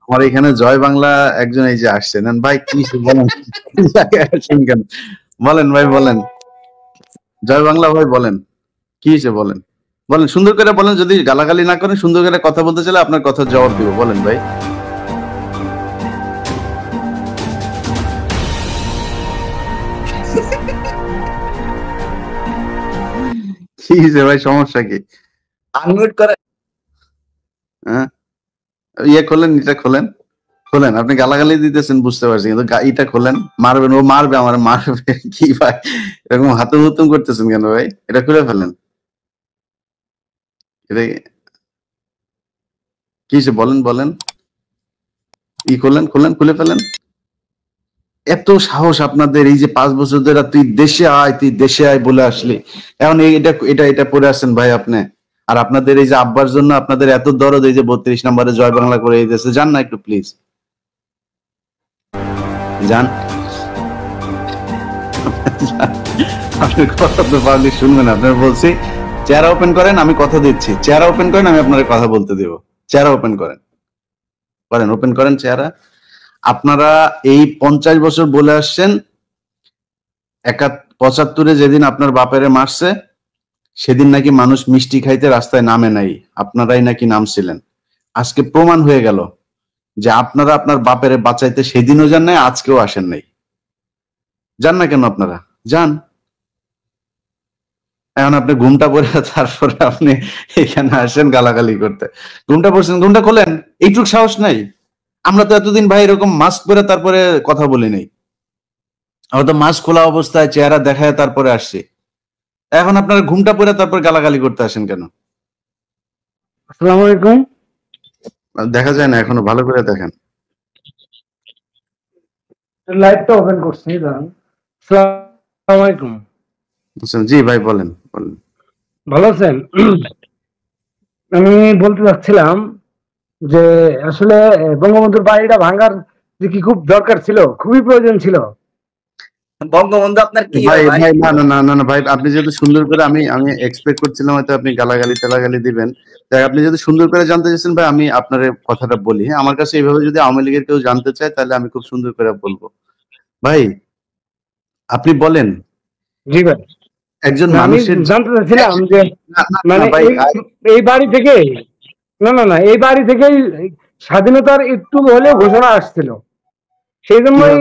আমার এখানে জয় বাংলা একজন এই যে আসছেন ভাই, কি বলেন আসেন কেন? বলেন ভাই বলেন, জয় বাংলা ভাই বলেন, কি হয়েছে বলেন, বলেন সুন্দর করে বলেন। যদি গালাগালি না করেন, সুন্দর করে কথা বলতে চাইলে আপনার কথা জবাব দিব, বলেন ভাই। কি হয়েছে ভাই, সমস্যা কি? আনমিউট করে হ্যাঁ, ইয়ে খোলেন, এটা খোলেন, খোলেন। আপনি গালাগালি দিতেছেন বুঝতে পারছি, কিন্তু এটা খোলেন। মারবেন, ও মারবে, আমার মারবে। কি ভাই এরকম হাতুম হুতুম করতেছেন কেন ভাই? এটা খুলে ফেলেন। এটা কি হয়েছে বলেন, বলেন। ই খোলেন, খোলেন, খুলে ফেলেন। এত সাহস আপনাদের, এই যে 5 বছর ধরে তুই দেশে আয়, তুই দেশে আয় বলে আসলি, এখন এটা এটা এটা পড়ে আসছেন ভাই আপনি। আর আপনাদের এই যে আব্বার জন্য আপনাদের এত দরদ, এই যে 32 নম্বরে জয় বাংলা করে দিতেছে, যান না একটু প্লিজ, যান। আপনার কথা তো পাবলিক শুনবেন, আপনার বলছি চেহারা ওপেন করেন, আমি কথা দিচ্ছি, চেহারা ওপেন করেন, আমি আপনার কথা বলতে দেব। চেহারা ওপেন করেন, করেন, ওপেন করেন চেহারা। আপনারা এই 50 বছর বলে আসছেন, 75-এ যেদিন আপনার বাপেরে মারছে, সেদিন নাকি মানুষ মিষ্টি খাইতে রাস্তায় নামে নাই, আপনারাই নাকি নামছিলেন। আজকে প্রমাণ হয়ে গেল যে আপনারা আপনার বাপেরে বাঁচাইতে সেদিনও যান নাই, আজকেও আসেন নাই। যান না কেন আপনারা? যান। এখন আপনি ঘুমটা পরে তারপরে আপনি এখানে আসেন গালাগালি করতে। ঘুমটা পড়ছেন, ঘুমটা খোলেন, এইটুক সাহস নাই? আমরা তো এতদিন ভাই এরকম মাস্ক পরে তারপরে কথা বলি নাই, আমরা তো মাস্ক খোলা অবস্থায় চেহারা দেখায় তারপরে আসছি। এখন আপনারা ঘুমটা পরে তারপর গালাগালি করতে আসেন কেন? আসসালামু আলাইকুম। দেখা যায় না এখনো, ভালো করে দেখেন। লাইভটা ওপেন করছি, দাঁড়ান। আসসালামু আলাইকুম। জি ভাই বলেন, বলেন। ভালো আছেন? আমি বলতে চাচ্ছিলাম যে আসলে বঙ্গবন্ধুর বাড়িটা ভাঙার যে কি খুব দরকার ছিল, খুবই প্রয়োজন ছিল। বঙ্গবন্ধু আপনার কি ভাই ভাই? ভাই না না না না না ভাই, আপনি যেহেতু সুন্দর করে, আমি আমি এক্সপেক্ট করছিলাম হয়তো আপনি গালাগালি টালাগালি দিবেন। তাই আপনি যদি সুন্দর করে জানতে চাইছেন ভাই, আমি আপনার কথাটা বলি। হ্যাঁ, আমার কাছে এইভাবে যদি আওয়ামী লীগের কেউ জানতে চায়, তাহলে আমি খুব সুন্দর করে বলবো। ভাই আপনি বলেন, জি ভাই, একজন আমি মানুষের জানতে চাচ্ছিলাম যে না, না, মানে না ভাই, এই বাড়ি থেকে, না না না, এই বাড়ি থেকেই স্বাধীনতার একটু হলেও ঘোষণা আসছিল, সেই জন্যই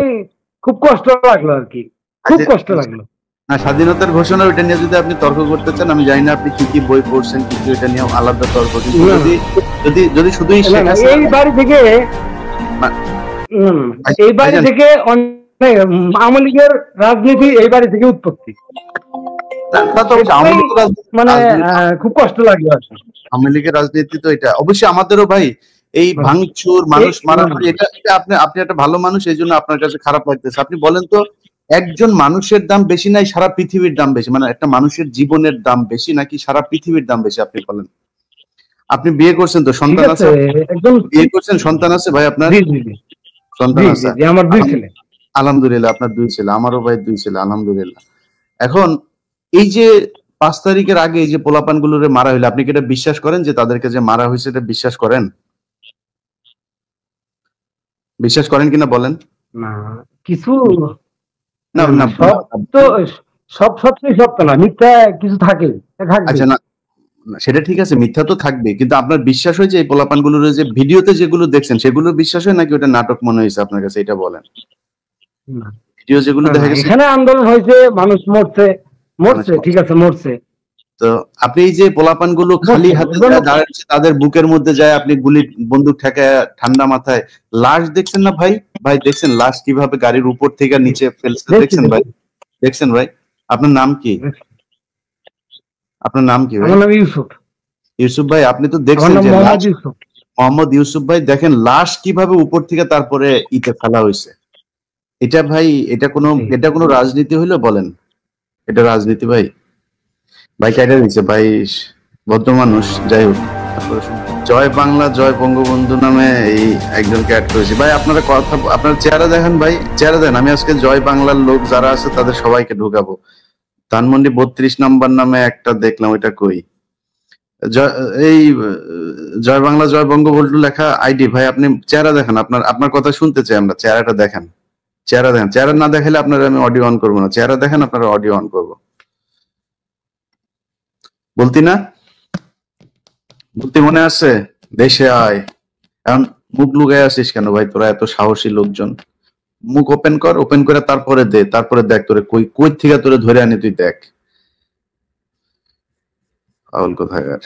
খুব কষ্ট লাগলো আর কি, খুব কষ্ট লাগলো। না, স্বাধীনতার ঘোষণা ওইটা নিয়ে যদি আপনি তর্ক করতে চান, আমি জানি না আপনি কি কি বই পড়ছেন, কি কি, ওইটা নিয়ে আলাদা তর্ক। কিন্তু যদি যদি যদি শুধুই এই বাড়ি থেকে, এই বাড়ি থেকে আওয়ামী লীগের রাজনীতি এই বাড়ি থেকে উৎপত্তি, মানে খুব কষ্ট লাগলো। আওয়ামী লীগের রাজনীতি তো এটা অবশ্যই আমাদেরও ভাই, এই ভাঙচুর, মানুষ মারা, এটা এটা আপনি আপনি একটা ভালো মানুষ, এই জন্য আপনার কাছে খারাপ লাগতেছে। আপনি বলেন তো, একজন মানুষের দাম বেশি নাই সারা পৃথিবীর দাম বেশি, মানে একটা মানুষের জীবনের দাম বেশি নাকি সারা পৃথিবীর দাম বেশি? আপনি বলেন। আপনি বিয়ে করছেন তো, সন্তান আছে? বিয়ে করছেন, সন্তান আছে ভাই আপনার? সন্তান আছে? আমার 2 ছেলে। আলহামদুলিল্লাহ, আপনার 2 ছেলে, আমারও ভাই 2 ছেলে, আলহামদুলিল্লাহ। এখন এই যে 5 তারিখের আগে এই যে পোলাপান গুলোরে মারা হইলো, আপনি কি এটা বিশ্বাস করেন যে তাদেরকে যে মারা হয়েছে, এটা বিশ্বাস করেন? বিশ্বাস করেন কিনা বলেন? না, কিছু না না, সব সত্যি সত্য না, মিথ্যা কিছু থাকে। আচ্ছা, না সেটা ঠিক আছে, মিথ্যা তো থাকবে, কিন্তু আপনার বিশ্বাস হয় যে এই পোলাপান গুলোর যে ভিডিওতে যেগুলো দেখছেন সেগুলো বিশ্বাস হয় নাকি ওটা নাটক মনে হয়েছে আপনার কাছে, এটা বলেন। ভিডিও যেগুলো দেখা গেছে, এখানে আন্দোলন হয়েছে, মানুষ মরছে, ঠিক আছে, মরছে। তো আপনি এই যে পোলাপান গুলো খালি হাতে দাঁড়াচ্ছে, তাদের বুকের মধ্যে যায় আপনি গুলি বন্দুক ঠেকায় ঠান্ডা মাথায়, লাশ দেখছেন না ভাই? ভাই দেখছেন লাশ কিভাবে গাড়ির উপর থেকে নিচে ফেলছে, দেখছেন ভাই? দেখছেন ভাই? আপনার নাম কি? আপনার নাম কি ভাই? আমার নাম ইউসুফ। ইউসুফ ভাই, আপনি তো দেখছেন যে মোহাম্মদ ইউসুফ ভাই, দেখেন লাশ কিভাবে উপর থেকে তারপরে ইতে ফেলা হয়েছে। এটা ভাই, এটা কোনো রাজনীতি হইলো বলেন? এটা রাজনীতি ভাই? ভাই কাইটা দিচ্ছে ভাই, ভদ্র মানুষ। যাই হোক, জয় বাংলা জয় বঙ্গবন্ধু নামে এই একজনকে অ্যাড করেছি ভাই। আপনারা কথা, আপনার চেহারা দেখেন ভাই, চেহারা দেন। আমি আজকে জয় বাংলার লোক যারা আছে তাদের সবাইকে ঢুকাবো। ধানমন্ডি 32 নাম্বার নামে একটা দেখলাম, ওইটা কই? এই জয় বাংলা জয় বঙ্গবন্ধু লেখা আইডি ভাই, আপনি চেহারা দেখেন, আপনার কথা শুনতে চাই আমরা, চেহারাটা দেখেন, চেহারা দেখেন, চেহারা না দেখালে আপনার আমি অডিও অন করবো না, চেহারা দেখেন, আপনারা অডিও অন করবো। বলতি না, বলতি মনে আছে? দেশে আয়। এখন মুখ লুকায় আসিস কেন ভাই? তোরা এত সাহসী লোকজন, মুখ ওপেন কর, ওপেন করে তারপরে দে, তারপরে দেখ তোরে কই থেকে তোরে ধরে আনি, তুই দেখ। পাগল কোথাকার।